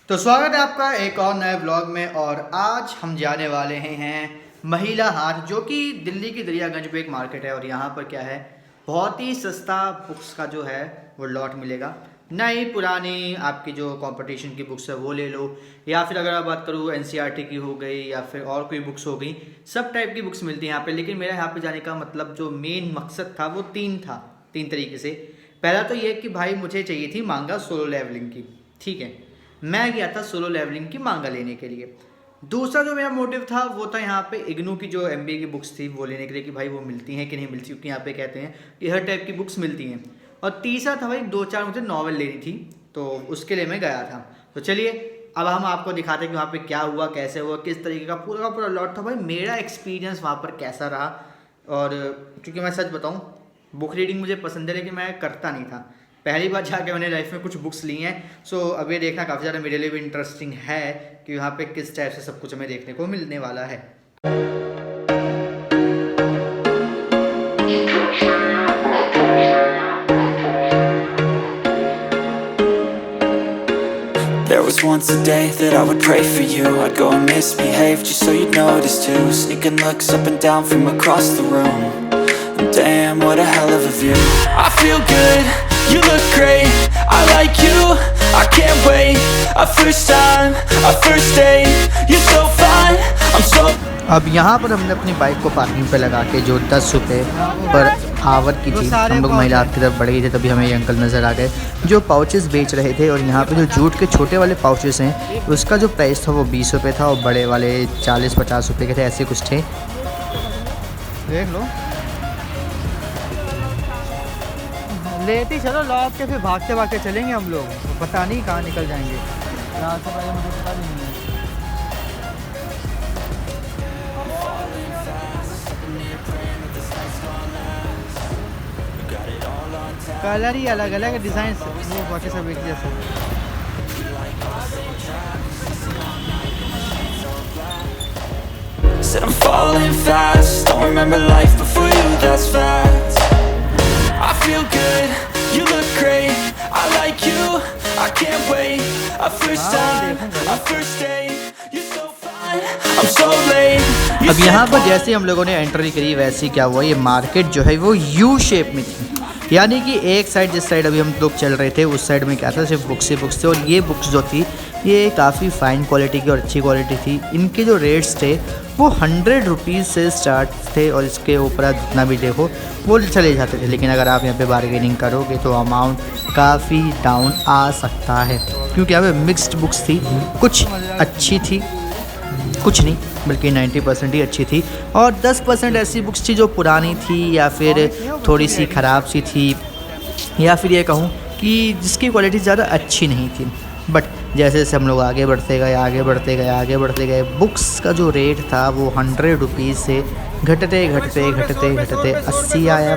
तो स्वागत है आपका एक और नए ब्लॉग में। और आज हम जाने वाले हैं महिला हाट, जो कि दिल्ली की दरियागंज पे एक मार्केट है। और यहाँ पर क्या है, बहुत ही सस्ता बुक्स का जो है वो लॉट मिलेगा। नई पुरानी आपकी जो कंपटीशन की बुक्स है वो ले लो, या फिर अगर आप बात करूँ एनसीईआरटी की हो गई या फिर और कोई बुक्स हो गई, सब टाइप की बुक्स मिलती हैं यहाँ पे। लेकिन मेरा यहाँ पे जाने का मतलब जो मेन मकसद था वो तीन तरीके से। पहला तो ये कि भाई मुझे चाहिए थी मांगा सोलो लेवलिंग की, ठीक है। मैं गया था सोलो लेवलिंग की मांगा लेने के लिए। दूसरा जो मेरा मोटिव था वो था यहाँ पे इग्नू की जो एमबीए की बुक्स थी वो लेने के लिए, कि भाई वो मिलती हैं कि नहीं मिलती, क्योंकि यहाँ पे कहते हैं कि हर टाइप की बुक्स मिलती हैं। और तीसरा था भाई 2-4 मुझे नॉवल लेनी थी, तो उसके लिए मैं गया था। तो चलिए अब हम आपको दिखाते हैं कि वहाँ पे क्या हुआ, कैसे हुआ, किस तरीके का पूरा लॉट था। भाई मेरा एक्सपीरियंस वहाँ पर कैसा रहा। और क्योंकि मैं सच बताऊँ, बुक रीडिंग मुझे पसंद है लेकिन मैं करता नहीं था। पहली बार जाके मैंने लाइफ में कुछ बुक्स ली हैं। सो अब ये देखना काफ़ी ज़्यादा मेरे लिए भी इंटरेस्टिंग है कि वहाँ पे किस टाइप से सब कुछ हमें देखने को मिलने वाला है। There was once a day that I would pray for you. I'd go and misbehave just so you'd notice too. Sneaking looks up and down from across the room. And damn, what a hell of a view. I feel good, you look great, I like you, I can't wait. A first time, a first date, you're so fine, I'm so. अब यहाँ पर हमने अपनी bike को parking पे लगा के, जो 10 रुपये पर आवर की थी, हम लोग महिला की तरफ बढ़ गए थे। तभी हमें ये अंकल नज़र आ गए जो पाउचेस बेच रहे थे। और यहाँ पे जो जूट के छोटे वाले पाउचेस हैं उसका जो प्राइस था वो 20 रुपये था, और बड़े वाले 40-50 रुपये के थे, ऐसे कुछ थे। देख लो, लेते चलो लॉक के, फिर भागते भागते चलेंगे हम लोग, पता नहीं कहाँ निकल जाएंगे। यहाँ से पहले मुझे पता नहीं है। कलर ही अलग अलग है, डिज़ाइन वो बाकी सब एक जैसे। Said I'm falling fast, don't remember life before you, that's facts. I feel good, you look great, I like you, I can't wait. A first time, a first date, you're so fine, I'm so late. अब यहाँ पर जैसे हम लोगों ने entry करी, वैसे ही क्या हुआ, ये मार्केट जो है वो यू शेप में थी। यानी कि एक साइड, जिस साइड अभी हम लोग चल रहे थे उस साइड में क्या था, सिर्फ बुक्स ही बुक्स थे। और ये बुक्स जो थी ये काफ़ी फ़ाइन क्वालिटी की और अच्छी क्वालिटी थी। इनके जो रेट्स थे वो 100 रुपीज़ से स्टार्ट थे, और इसके ऊपर आप जितना भी देखो वो चले जाते थे। लेकिन अगर आप यहाँ पे बार्गेनिंग करोगे तो अमाउंट काफ़ी डाउन आ सकता है, क्योंकि यहाँ पे मिक्स्ड बुक्स थी, कुछ अच्छी थी कुछ नहीं, बल्कि 90% ही अच्छी थी। और 10% ऐसी बुक्स थी जो पुरानी थी या फिर थोड़ी सी ख़राब सी थी, या फिर ये कहूँ कि जिसकी क्वालिटी ज़्यादा अच्छी नहीं थी। बट जैसे जैसे हम लोग आगे बढ़ते गए बुक्स का जो रेट था वो 100 रुपीज़ से घटते 80 आया।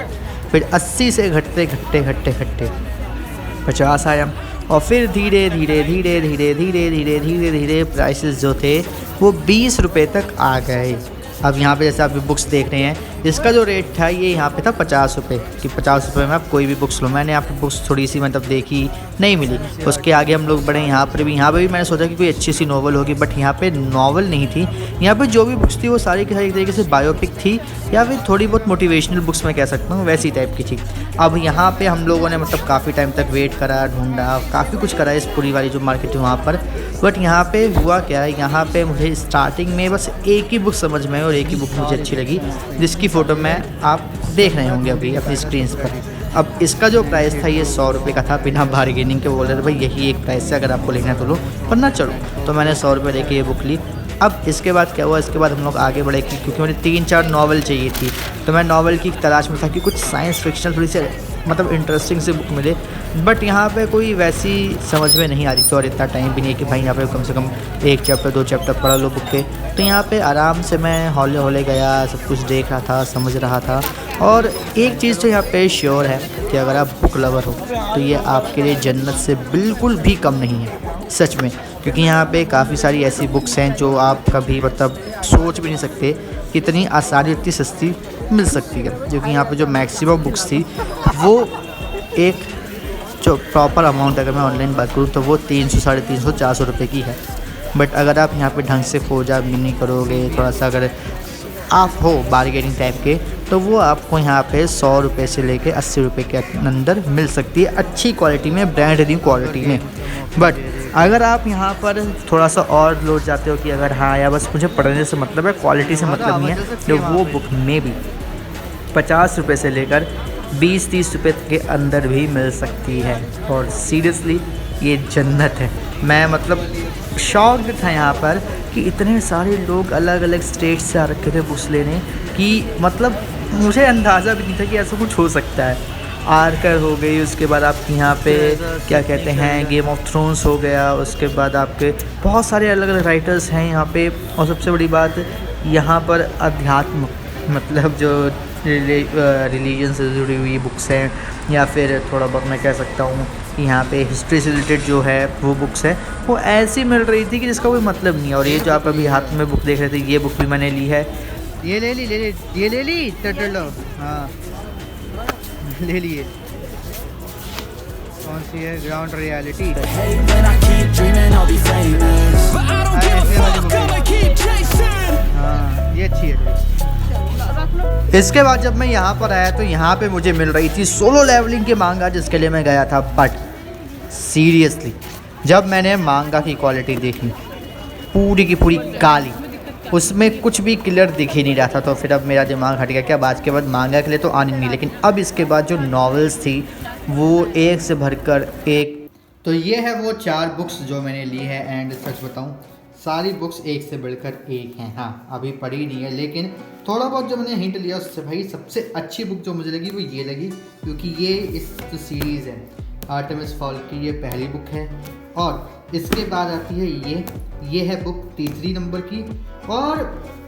फिर 80 से घटते 50 आया। और फिर धीरे धीरे प्राइसेस जो थे वो 20 रुपये तक आ गए। अब यहाँ पे जैसे आप बुक्स देख रहे हैं, इसका जो रेट था ये यहाँ पे था 50 रुपये, कि 50 रुपये में आप कोई भी बुक्स लो। मैंने यहाँ पे बुक्स थोड़ी सी मतलब देखी, नहीं मिली। उसके आगे हम लोग बढ़े, यहाँ पर भी मैंने सोचा कि कोई अच्छी सी नॉवल होगी, बट यहाँ पे नॉवल नहीं थी। यहाँ पे जो भी बुक्स थी वो सारी की सारी एक तरीके से बायोपिक थी, या फिर थोड़ी बहुत मोटिवेशनल बुक्स मैं कह सकता हूँ, वैसी टाइप की थी। अब यहाँ पे हम लोगों ने मतलब काफ़ी टाइम तक वेट करा, ढूंढा, काफ़ी कुछ करा इस पूरी वाली जो मार्केट थी वहाँ पर। बट यहाँ पे हुआ क्या, यहाँ पे मुझे स्टार्टिंग में बस एक ही बुक समझ में आई, और एक ही बुक मुझे अच्छी लगी, जिसकी फ़ोटो मैं आप देख रहे होंगे अभी अपनी स्क्रीन पर। अब इसका जो प्राइस था ये 100 रुपये का था, बिना बार्गेनिंग के बोल रहे थे भाई यही एक प्राइस है, अगर आपको लेना है तो लो, वरना चलो। तो मैंने 100 रुपये देके ये बुक ली। अब इसके बाद क्या हुआ, इसके बाद हम लोग आगे बढ़े, क्योंकि मुझे 3-4 नॉवल चाहिए थी। तो मैं नॉवल की तलाश में था कि कुछ साइंस फिक्शनल थोड़ी सी मतलब इंटरेस्टिंग से बुक मिले, बट यहाँ पे कोई वैसी समझ में नहीं आ रही थी। और इतना टाइम भी नहीं है कि भाई यहाँ पे कम से कम 1 चैप्टर 2 चैप्टर पढ़ा लो बुक के। तो यहाँ पे आराम से मैं हौले गया, सब कुछ देख रहा था, समझ रहा था। और एक चीज़ तो यहाँ पे श्योर है कि अगर आप बुक लवर हो तो ये आपके लिए जन्नत से बिल्कुल भी कम नहीं है, सच में। क्योंकि यहाँ पे काफ़ी सारी ऐसी बुक्स हैं जो आप कभी मतलब सोच भी नहीं सकते कि इतनी आसानी, इतनी सस्ती मिल सकती है। क्योंकि यहाँ पे जो मैक्सिमम बुक्स थी वो एक जो प्रॉपर अमाउंट अगर मैं ऑनलाइन बात करूँ तो वो 300, 350, 400 रुपये की है। बट अगर आप यहाँ पे ढंग से खोजा नहीं करोगे, थोड़ा सा अगर आप हो बारगेनिंग टाइप के, तो वो आपको यहाँ पे 100 रुपये से लेके 80 रुपये के अंदर मिल सकती है, अच्छी क्वालिटी में, ब्रांड न्यू क्वालिटी में। बट अगर आप यहाँ पर थोड़ा सा और लोड जाते हो कि अगर हाँ या बस मुझे पढ़ने से मतलब है, क्वालिटी से मतलब नहीं है, तो वो बुक में भी 50 रुपये से लेकर 20-30 रुपये के अंदर भी मिल सकती है। और सीरियसली ये जन्नत है। मैं मतलब शॉक्ड था यहाँ पर कि इतने सारे लोग अलग अलग स्टेट से आ रखे थे बुक्स लेने, कि मतलब मुझे अंदाज़ा भी नहीं था कि ऐसा कुछ हो सकता है। आर्कर हो गई, उसके बाद आपके यहाँ पे क्या कहते हैं गेम ऑफ थ्रोन्स हो गया, उसके बाद आपके बहुत सारे अलग अलग राइटर्स हैं यहाँ पे। और सबसे बड़ी बात यहाँ पर अध्यात्म मतलब जो रिलीजन से जुड़ी हुई बुक्स हैं, या फिर थोड़ा बहुत मैं कह सकता हूँ कि यहाँ पे हिस्ट्री से रिलेटेड जो है वो बुक्स है, वो ऐसी मिल रही थी कि जिसका कोई मतलब नहीं है। और ये जो आप अभी हाथ में बुक देख रहे थे, ये बुक भी मैंने ली है। ये ले ली ये ले ली टर्टल, हाँ ले लिए। कौन सी है? Ground reality. हाँ ये अच्छी है। इसके बाद जब मैं यहाँ पर आया तो यहाँ पे मुझे मिल रही थी सोलो लेवलिंग के मांगा, जिसके लिए मैं गया था। बट सीरियसली जब मैंने मांगा की क्वालिटी देखी, पूरी की पूरी काली, उसमें कुछ भी क्लियर दिख ही नहीं रहा था। तो फिर अब मेरा दिमाग हट गया कि अब आज के बाद मांगा के लिए तो आनी नहीं। लेकिन अब इसके बाद जो नॉवेल्स थी वो एक से भरकर एक। तो ये है वो 4 बुक्स जो मैंने ली है। एंड सच बताऊँ, सारी बुक्स एक से बढ़कर एक हैं। हाँ अभी पढ़ी नहीं है, लेकिन थोड़ा बहुत जो मैंने हिंट लिया उससे भाई सबसे अच्छी बुक जो मुझे लगी वो ये लगी, क्योंकि ये इस जो सीरीज़ है आर्टेमिस फॉल की, ये पहली बुक है। और इसके बाद आती है ये है बुक तीसरी नंबर की। और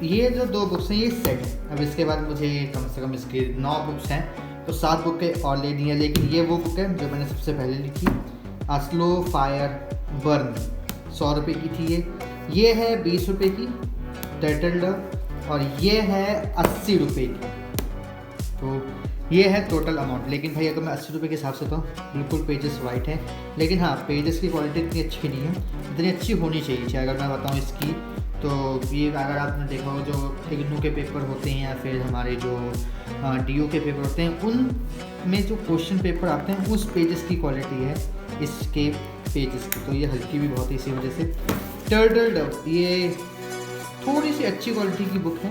ये जो 2 बुक्स हैं ये सेट है। अब इसके बाद मुझे कम से कम इसकी 9 बुक्स हैं, तो 7 बुकें और लेनी है। लेकिन ये वो बुक है जो मैंने सबसे पहले लिखी, स्लो फायर बर्न, 100 रुपये की थी ये है 20 रुपये की टर्टल डव, और ये है 80 रुपये की। तो ये है टोटल अमाउंट। लेकिन भाई अगर मैं 80 रुपये के हिसाब से तो बिल्कुल पेजेस वाइट हैं, लेकिन हाँ पेजेस की क्वालिटी इतनी अच्छी नहीं है, इतनी अच्छी होनी चाहिए। अगर मैं बताऊँ इसकी, तो ये अगर आपने देखा हो जो इग्नू के पेपर होते हैं या फिर हमारे जो डीओ के पेपर होते हैं, उनमें जो क्वेश्चन पेपर आते हैं उस पेजेस की क्वालिटी है इसके पेजेस की। तो ये हल्की भी बहुत है, इसी वजह से। टर्टल डव ये थोड़ी सी अच्छी क्वालिटी की बुक है,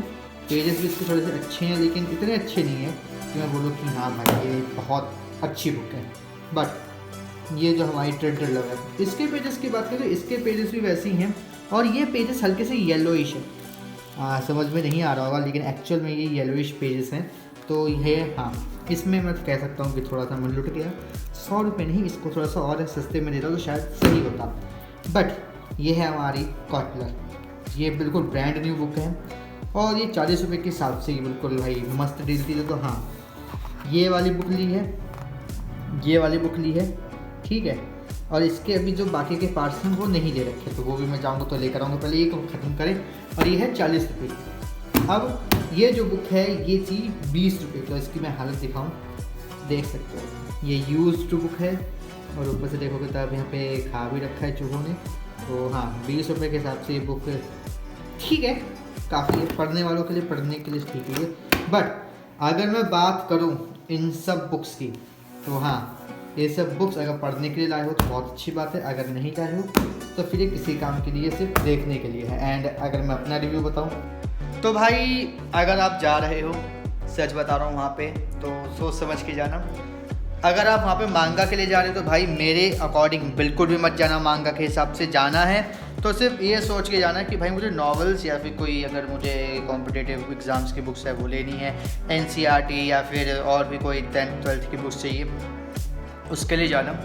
पेजेस भी इसके थोड़े से अच्छे हैं, लेकिन इतने अच्छे नहीं हैं कि मैं बोलूँ कि हाँ भाई ये बहुत अच्छी बुक है। बट ये जो हमारी टर्टल डव है, इसके पेजेस की बात करें तो इसके पेजेस भी वैसे ही हैं, और ये पेजेस हल्के से येलोइश है। समझ में नहीं आ रहा होगा, लेकिन एक्चुअल में ये येलोइश पेजेस हैं। तो ये हाँ इसमें मैं कह सकता हूँ कि थोड़ा सा मन लुट गया। 100 रुपये नहीं, इसको थोड़ा सा और सस्ते में दे दो तो शायद सही होता। बट ये है हमारी कॉटलर, ये बिल्कुल ब्रांड न्यू बुक है, और ये 40 रुपये के हिसाब से बिल्कुल भाई मस्त डील थी। तो हाँ ये वाली बुक ली है, ये वाली बुक ली है, ठीक है। और इसके अभी जो बाकी के पार्ट्स हैं वो नहीं ले रखे, तो वो भी मैं जाऊँगा तो लेकर आऊँगा। पहले ये को ख़त्म करें। और ये है 40 रुपये की। अब ये जो बुक है ये थी 20 रुपये की। तो इसकी मैं हालत दिखाऊँ, देख सकते हो ये यूज्ड बुक है, और ऊपर से देखोगे तो अब यहाँ पे खा भी रखा है चूहों ने। तो हाँ 20 रुपये के हिसाब से ये बुक ठीक है, काफ़ी है पढ़ने वालों के लिए, पढ़ने के लिए ठीक है। बट अगर मैं बात करूँ इन सब बुक्स की, तो हाँ ये सब बुक्स अगर पढ़ने के लिए लाए हो तो बहुत अच्छी बात है, अगर नहीं चाहे हो तो फिर ये किसी काम के लिए, सिर्फ देखने के लिए है। एंड अगर मैं अपना रिव्यू बताऊँ तो भाई अगर आप जा रहे हो, सच बता रहा हूँ, वहाँ पे तो सोच समझ के जाना। अगर आप वहाँ पे मांगा के लिए जा रहे हो तो भाई मेरे अकॉर्डिंग बिल्कुल भी मत जाना। मांगा के हिसाब से जाना है तो सिर्फ ये सोच के जाना कि भाई मुझे नॉवेल्स या फिर कोई अगर मुझे कॉम्पिटिटिव एग्ज़ाम्स की बुक्स है वो लेनी है, एनसीईआरटी या फिर और भी कोई 10th 12th की बुक्स चाहिए, उसके लिए जाना।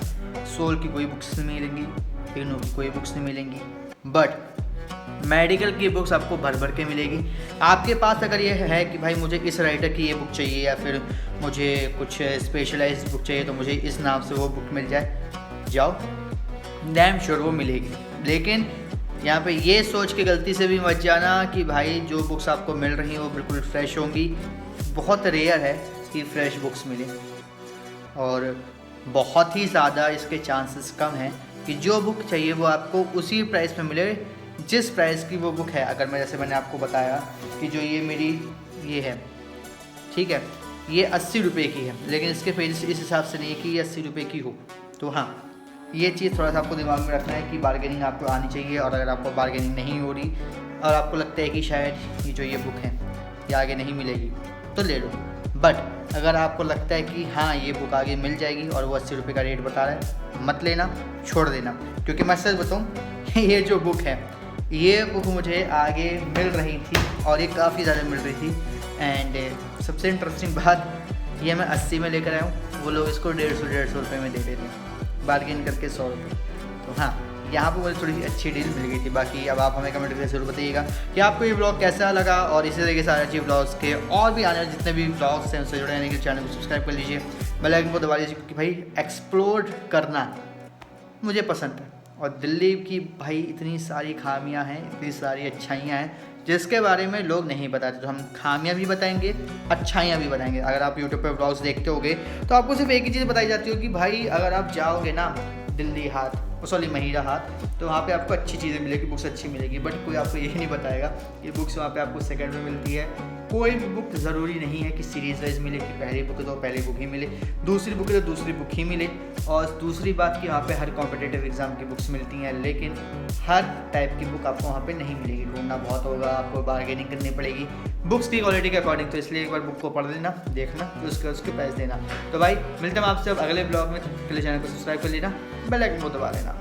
सोल की कोई बुक्स नहीं मिलेंगी, इग्नू की कोई बुक्स नहीं मिलेंगी, बट मेडिकल की बुक्स आपको भर भर के मिलेगी। आपके पास अगर ये है कि भाई मुझे इस राइटर की ये बुक चाहिए या फिर मुझे कुछ स्पेशलाइज्ड बुक चाहिए, तो मुझे इस नाम से वो बुक मिल जाए, जाओ डैम श्योर वो मिलेगी। लेकिन यहाँ पे ये सोच के गलती से भी मत जाना कि भाई जो बुक्स आपको मिल रही हैं वो बिल्कुल फ्रेश होंगी। बहुत रेयर है कि फ्रेश बुक्स मिले, और बहुत ही ज़्यादा इसके चांसेस कम हैं कि जो बुक चाहिए वो आपको उसी प्राइस में मिले जिस प्राइस की वो बुक है। अगर मैं जैसे मैंने आपको बताया कि जो ये मेरी ये है, ठीक है, ये 80 रुपये की है, लेकिन इसके पेज इस हिसाब से नहीं है कि ये 80 रुपये की हो। तो हाँ, ये चीज़ थोड़ा सा आपको दिमाग में रखना है कि बार्गेनिंग आपको आनी चाहिए। और अगर आपको बार्गेनिंग नहीं हो रही और आपको लगता है कि शायद ये जो ये बुक है ये आगे नहीं मिलेगी तो ले लो। बट अगर आपको लगता है कि हाँ ये बुक आगे मिल जाएगी और वो 80 रुपये का रेट बता रहा है, मत लेना, छोड़ देना। क्योंकि मैं सच बताऊँ ये जो बुक है ये बुक मुझे आगे मिल रही थी और ये काफ़ी ज़्यादा मिल रही थी। एंड सबसे इंटरेस्टिंग बात, ये मैं 80 में लेकर आया हूँ, वो लोग इसको 150 रुपये में दे रहे थे, बार्गेन करके 100 रुपये। तो हाँ, यहाँ पर मुझे थोड़ी सी अच्छी डील मिल गई थी। बाकी अब आप हमें कमेंट करके ज़रूर बताइएगा कि आपको ये ब्लॉग कैसा लगा, और इसी तरीके से अच्छी ब्लॉग्स के और भी आने वाले जितने भी ब्लॉग्स हैं उससे जुड़े रहने के लिए चैनल को सब्सक्राइब कर लीजिए, बेल आइकन को दबा लीजिए। क्योंकि भाई एक्सप्लोर करना मुझे पसंद है और दिल्ली की भाई इतनी सारी खामियां हैं, इतनी सारी अच्छाइयां हैं जिसके बारे में लोग नहीं बताते। तो हम खामियां भी बताएंगे, अच्छाइयां भी बताएंगे। अगर आप यूट्यूब पे ब्लॉग्स देखते होगे तो आपको सिर्फ एक ही चीज़ बताई जाती हो कि भाई अगर आप जाओगे ना दिल्ली हाट, महिरा हाट, तो वहाँ पे आपको अच्छी चीज़ें मिलेगी, बुक्स अच्छी मिलेगी। बट कोई आपको यही नहीं बताएगा कि बुक्स वहाँ पे आपको सेकंड में मिलती है। कोई भी बुक ज़रूरी नहीं है कि सीरीज वाइज मिले, कि पहली बुक है तो पहली बुक ही मिले, दूसरी बुक है तो दूसरी बुक ही मिले। और दूसरी बात कि वहाँ पे हर कॉम्पिटिटिव एग्ज़ाम की बुक्स मिलती हैं, लेकिन हर टाइप की बुक आपको वहाँ पे नहीं मिलेगी। ढूंढना बहुत होगा, आपको बार्गेनिंग करनी पड़ेगी बुक्स की क्वालिटी के अकॉर्डिंग। तो इसलिए एक बार बुक को पढ़ लेना, देखना, फिर उसके पैसे देना। तो भाई मिलते हैं आपसे अब अगले ब्लॉग में। पहले चैनल को सब्सक्राइब कर लेना, बेल आइकन को दबा लेना।